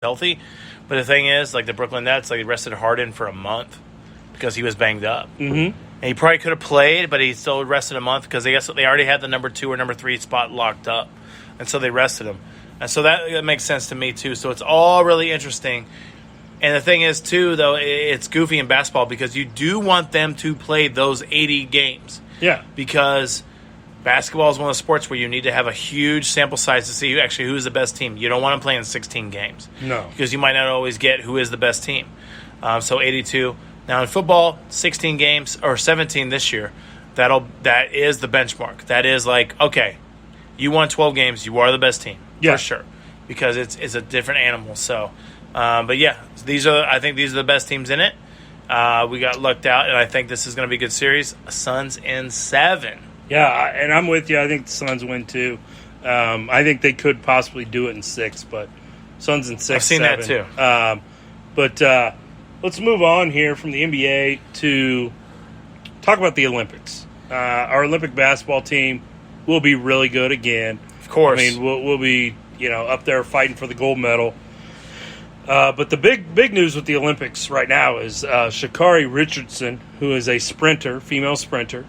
healthy. But the thing is, like the Brooklyn Nets, like they rested Harden for a month because he was banged up. Mm-hmm. And he probably could have played, but he still rested a month because they already had the number 2 or number 3 spot locked up. And so they rested him. And so that makes sense to me, too. So it's all really interesting. And the thing is, too, though, it's goofy in basketball because you do want them to play those 80 games. Yeah. Because basketball is one of the sports where you need to have a huge sample size to see who's the best team. You don't want to play in 16 games. No. Because you might not always get who is the best team. So 82. Now in football, 16 games or 17 this year. That is the benchmark. That is like, okay, you won 12 games, you are the best team for sure, because it's a different animal. So, but yeah, I think these are the best teams in it. We got lucked out, and I think this is going to be a good series. Suns in 7. Yeah, and I'm with you. I think the Suns win too. I think they could possibly do it in 6, but Suns in 6. I've seen 7. that too. But let's move on here from the NBA to talk about the Olympics. Our Olympic basketball team will be really good again. Of course. I mean, we'll be up there fighting for the gold medal. But the big news with the Olympics right now is Sha'Carri Richardson, who is a female sprinter,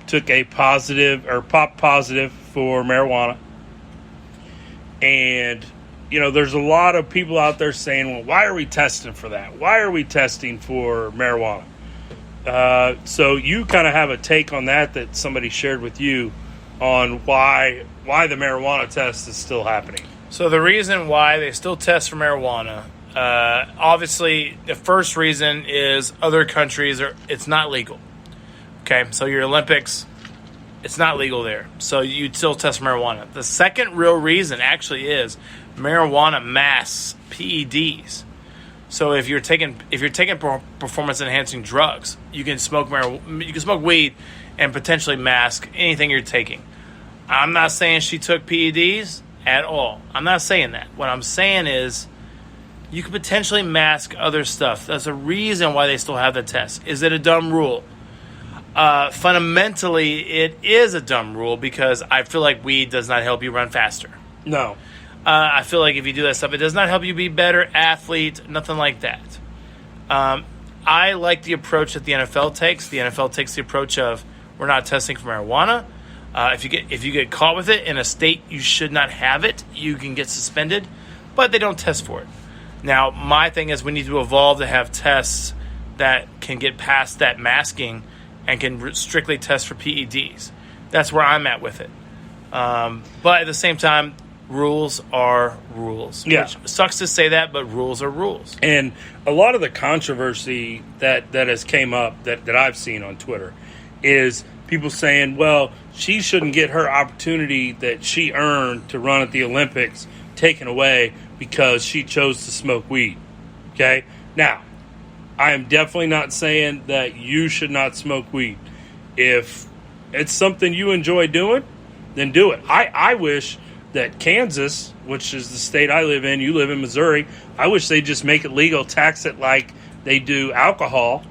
took a pop positive for marijuana. And, there's a lot of people out there saying, well, why are we testing for that? Why are we testing for marijuana? So you kind of have a take on that somebody shared with you on why the marijuana test is still happening. So the reason why they still test for marijuana, obviously the first reason is other countries it's not legal. Okay, so your Olympics, it's not legal there. So you'd still test for marijuana. The second real reason actually is marijuana masks PEDs. So if you're taking performance enhancing drugs, you can smoke weed and potentially mask anything you're taking. I'm not saying she took PEDs at all. I'm not saying that. What I'm saying is you could potentially mask other stuff. That's a reason why they still have the test. Is it a dumb rule? Fundamentally, it is a dumb rule because I feel like weed does not help you run faster. No. I feel like if you do that stuff, it does not help you be a better athlete, nothing like that. I like the approach that the NFL takes. The NFL takes the approach of we're not testing for marijuana. If you get caught with it in a state you should not have it, you can get suspended, but they don't test for it. Now, my thing is we need to evolve to have tests that can get past that masking and can strictly test for PEDs. That's where I'm at with it. But at the same time, rules are rules. Yeah. Which sucks to say that, but rules are rules. And a lot of the controversy that has came up that I've seen on Twitter is people saying, well, she shouldn't get her opportunity that she earned to run at the Olympics taken away because she chose to smoke weed. Okay? Now, I am definitely not saying that you should not smoke weed. If it's something you enjoy doing, then do it. I wish that Kansas, which is the state I live in, you live in Missouri, I wish they'd just make it legal, tax it like they do alcohol,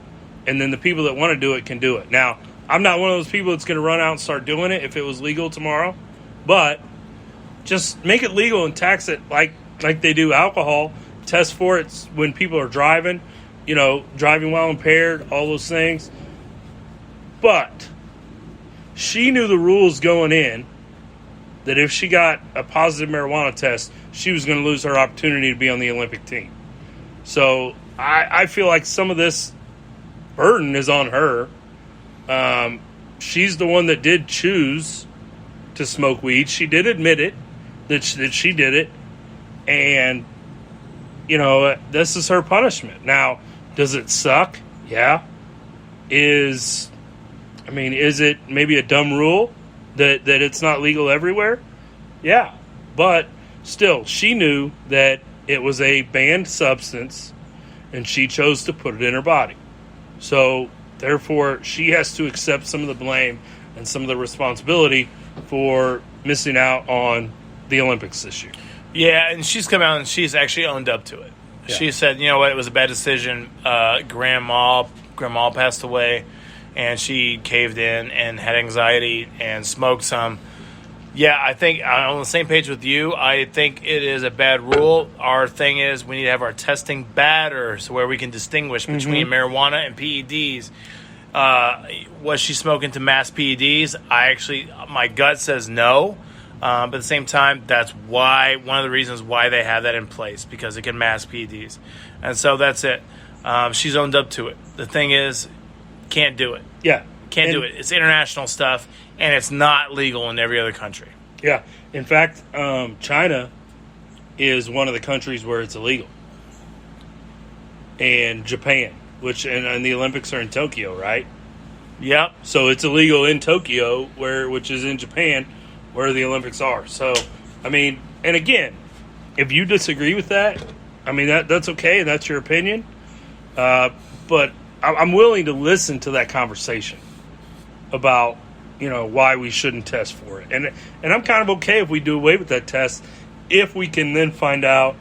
and then the people that want to do it can do it. Now, I'm not one of those people that's going to run out and start doing it if it was legal tomorrow, but just make it legal and tax it like they do alcohol. Test for it when people are driving, driving while impaired, all those things. But she knew the rules going in that if she got a positive marijuana test, she was going to lose her opportunity to be on the Olympic team. So I feel like some of this burden is on her. She's the one that did choose to smoke weed. She did admit it, that she did it. And, this is her punishment. Now, does it suck? Yeah. Is it maybe a dumb rule that it's not legal everywhere? Yeah. But still, she knew that it was a banned substance and she chose to put it in her body. So, therefore, she has to accept some of the blame and some of the responsibility for missing out on the Olympics this year. Yeah, and she's come out and she's actually owned up to it. Yeah. She said, you know what, it was a bad decision. Grandma passed away, and she caved in and had anxiety and smoked some. Yeah, I think I'm on the same page with you. I think it is a bad rule. Our thing is we need to have our testing better so where we can distinguish between marijuana and PEDs. Was she smoking to mass PEDs? My gut says no. But at the same time, that's one of the reasons why they have that in place, because it can mask PEDs. And so that's it. She's owned up to it. The thing is, can't do it. Yeah. Can't do it. It's international stuff, and it's not legal in every other country. Yeah. In fact, China is one of the countries where it's illegal. And Japan, and the Olympics are in Tokyo, right? Yep. So it's illegal in Tokyo, which is in Japan, where the Olympics are. So, I mean, and again, if you disagree with that, I mean, that's okay. That's your opinion. But I'm willing to listen to that conversation about, why we shouldn't test for it. And I'm kind of okay if we do away with that test, if we can then find out,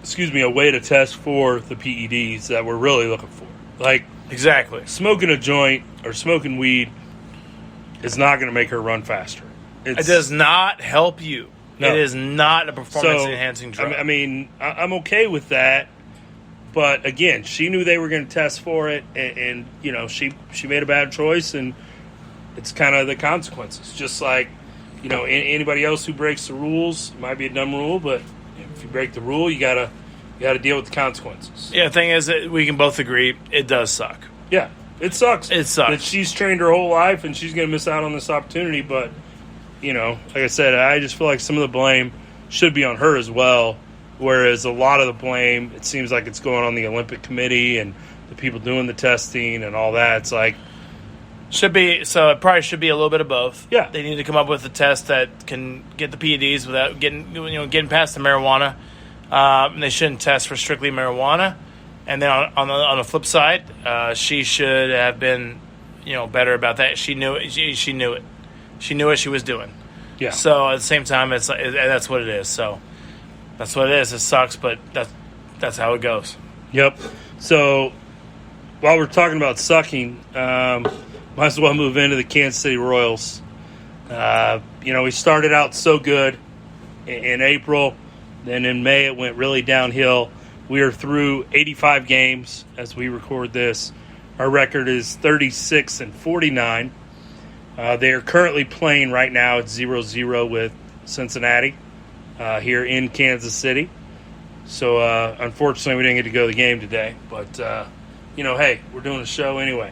a way to test for the PEDs that we're really looking for. Like, exactly. Smoking a joint or smoking weed is not going to make her run faster. It does not help you. No. It is not a performance-enhancing drug. I mean, I'm okay with that. But, again, she knew they were going to test for it, and she made a bad choice, and it's kind of the consequences. Just like, anybody else who breaks the rules, it might be a dumb rule, but if you break the rule, you gotta deal with the consequences. Yeah, the thing is that we can both agree it does suck. Yeah, it sucks. It sucks. That she's trained her whole life, and she's going to miss out on this opportunity, but, like I said, I just feel like some of the blame should be on her as well. Whereas a lot of the blame, it seems like it's going on the Olympic Committee and the people doing the testing and all that. It's like... it probably should be a little bit of both. Yeah. They need to come up with a test that can get the PEDs without getting past the marijuana. And they shouldn't test for strictly marijuana. And then on the flip side, she should have been, better about that. She knew it. She knew it. She knew what she was doing. Yeah. So at the same time, that's what it is. So... that's what it is. It sucks, but that's how it goes. Yep. So while we're talking about sucking, might as well move into the Kansas City Royals. We started out so good in April. Then in May it went really downhill. We are through 85 games as we record this. Our record is 36-49. They are currently playing right now at 0-0 with Cincinnati. Here in Kansas City. So, unfortunately, we didn't get to go to the game today. But, hey, we're doing a show anyway.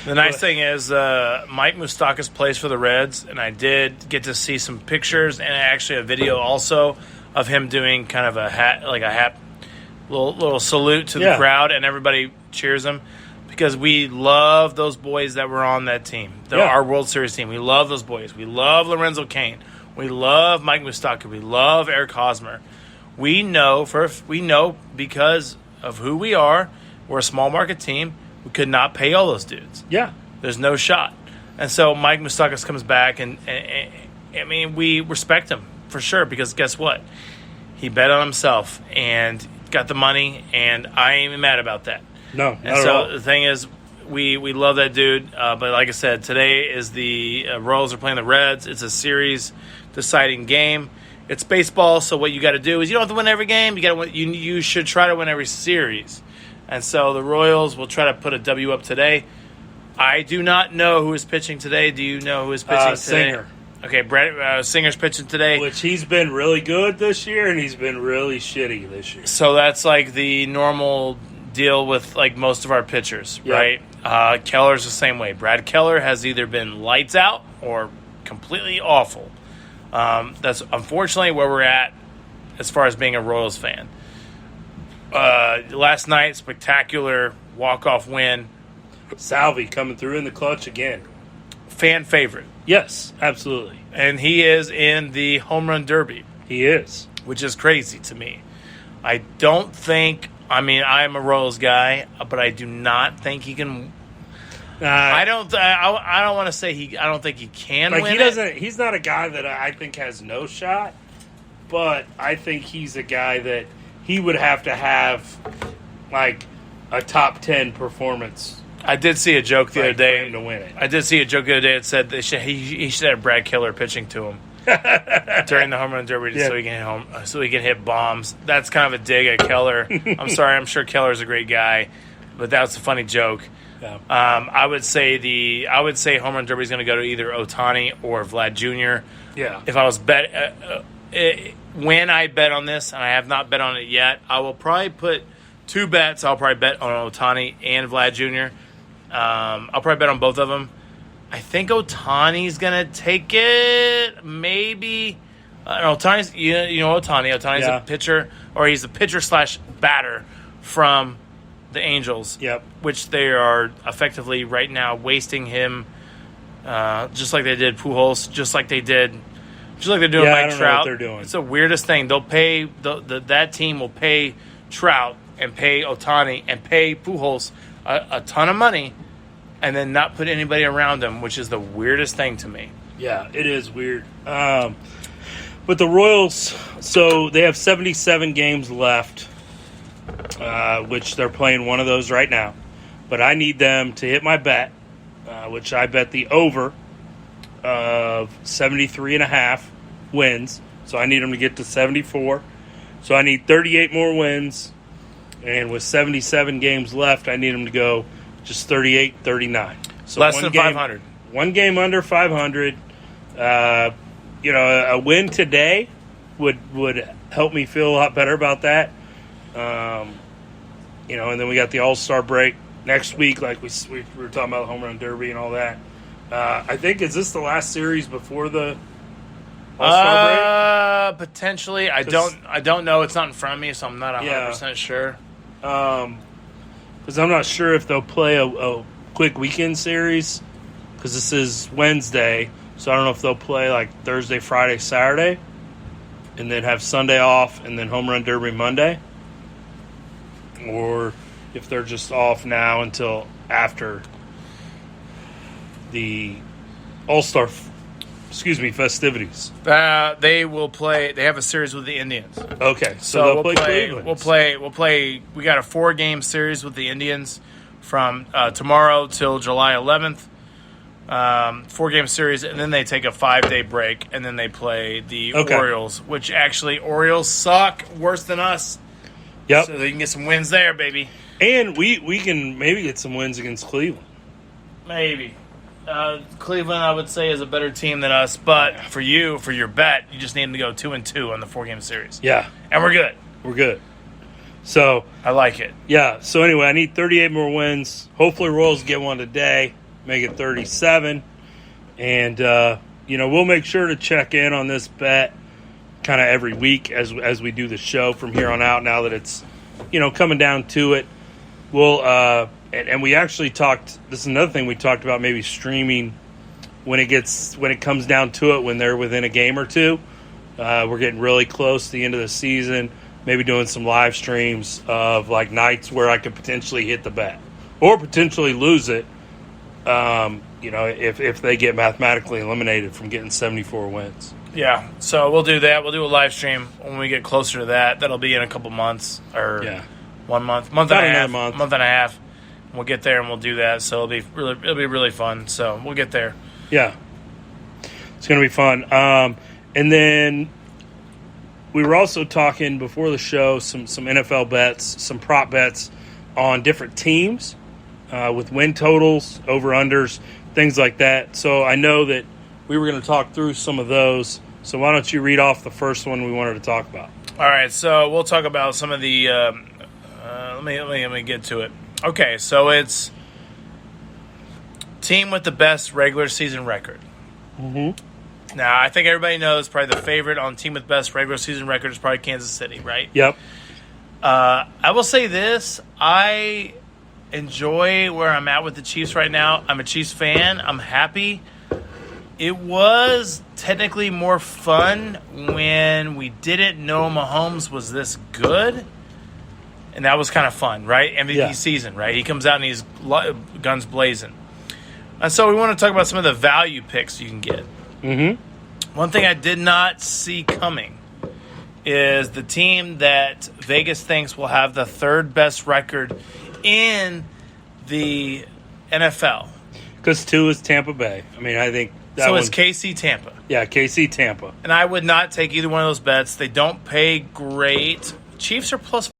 The nice thing is Mike Moustakas plays for the Reds, and I did get to see some pictures and actually a video also of him doing kind of a little salute to the crowd, and everybody cheers him because we love those boys that were on that team, our World Series team. We love those boys. We love Lorenzo Cain. We love Mike Moustakas. We love Eric Hosmer. We know because of who we are. We're a small market team. We could not pay all those dudes. Yeah, there's no shot. And so Mike Moustakas comes back, and I mean we respect him for sure because guess what? He bet on himself and got the money, and I ain't even mad about that. No, and so the thing is, we love that dude. But like I said, today is the Royals are playing the Reds. It's a series deciding game. It's baseball, so what you got to do is you don't have to win every game. You got to you should try to win every series. And so the Royals will try to put a W up today. I do not know who is pitching today. Do you know who is pitching today? Singer. Okay, Brett Singer's pitching today. Which he's been really good this year, and he's been really shitty this year. So that's like the normal deal with like most of our pitchers, right? Keller's the same way. Brad Keller has either been lights out or completely awful. That's unfortunately where we're at as far as being a Royals fan. Last night, spectacular walk-off win. Salvi coming through in the clutch again. Fan favorite. Yes, absolutely. And he is in the home run derby. He is. Which is crazy to me. I don't think, I'm a Royals guy, but I do not think he can. I don't want to say I don't think he can win it. He's not a guy that I think has no shot, but I think he's a guy that he would have to have like a top 10 performance I did see a joke the other for day. him to win it. I did see a joke the other day that said he should have Brad Keller pitching to him during the home run derby so he can hit so he can hit bombs. That's kind of a dig at Keller. I'm sorry, I'm sure Keller's a great guy, but that was a funny joke. Yeah. I would say home run derby is going to go to either Ohtani or Vlad Jr. Yeah. If I was when I bet on this, and I have not bet on it yet, I will probably put 2 bets. I'll probably bet on Ohtani and Vlad Jr. I'll probably bet on both of them. I think Ohtani's going to take it. Maybe. Ohtani's, you know Ohtani. Ohtani's a pitcher, or he's a pitcher/batter from the Angels. Yep. Which they are effectively right now wasting him, just like they did Pujols, just like they're doing Mike Trout. I don't know what they're doing. It's the weirdest thing. They'll pay that team will pay Trout and pay Ohtani and pay Pujols a ton of money, and then not put anybody around them, which is the weirdest thing to me. Yeah, it is weird. But the Royals, so they have 77 games left, which they're playing one of those right now. But I need them to hit my bet, which I bet the over of 73.5 wins. So I need them to get to 74. So I need 38 more wins. And with 77 games left, I need them to go just 38, 39. So less than 500. One game under 500. A win today would help me feel a lot better about that. And then we got the All-Star break next week, like we were talking about the Home Run Derby and all that. I think, is this the last series before the All-Star break? Potentially. I don't know. It's not in front of me, so I'm not 100% sure. Because I'm not sure if they'll play a quick weekend series, because this is Wednesday, so I don't know if they'll play like Thursday, Friday, Saturday, and then have Sunday off, and then Home Run Derby Monday, or if they're just off now until after the All-Star festivities. They will play. They have a series with the Indians. Okay, so they'll play Cleveland. We'll play. We got a 4-game series with the Indians from tomorrow till July 11th. 4-game series, and then they take a 5-day break, and then they play the Orioles, which actually Orioles suck worse than us. Yep. So they can get some wins there, baby. And we can maybe get some wins against Cleveland. Maybe. Cleveland, I would say, is a better team than us, but for your bet, you just need them to go 2-2 on the 4-game series. Yeah. And we're good. We're good. So I like it. Yeah. So anyway, I need 38 more wins. Hopefully Royals get one today, make it 37. And, we'll make sure to check in on this bet kind of every week as we do the show from here on out, now that it's, coming down to it. We'll and we actually talked. This is another thing we talked about, maybe streaming when it comes down to it, when they're within a game or two. We're getting really close to the end of the season. Maybe doing some live streams of like nights where I could potentially hit the bet or potentially lose it. If they get mathematically eliminated from getting 74 wins. Yeah, so we'll do that. We'll do a live stream when we get closer to that. That'll be in a couple months or 1 month, month and a half. We'll get there and we'll do that. So it'll be really fun. So we'll get there. Yeah, it's gonna be fun. And then we were also talking before the show some NFL bets, some prop bets on different teams with win totals, over unders, things like that. So I know that we were going to talk through some of those. So why don't you read off the first one we wanted to talk about? All right, so we'll talk about some of the. Let me get to it. Okay, so it's team with the best regular season record. Mm-hmm. Now, I think everybody knows probably the favorite on team with best regular season record is probably Kansas City, right? Yep. I will say this. I enjoy where I'm at with the Chiefs right now. I'm a Chiefs fan. I'm happy. It was technically more fun when we didn't know Mahomes was this good. And that was kind of fun, right? MVP season, right? He comes out and he's guns blazing. And so we want to talk about some of the value picks you can get. Mm-hmm. One thing I did not see coming is the team that Vegas thinks will have the third best record in the NFL. Because 2 is Tampa Bay. I mean, I think that So one, it's KC Tampa. Yeah, KC Tampa. And I would not take either one of those bets. They don't pay great. Chiefs are plus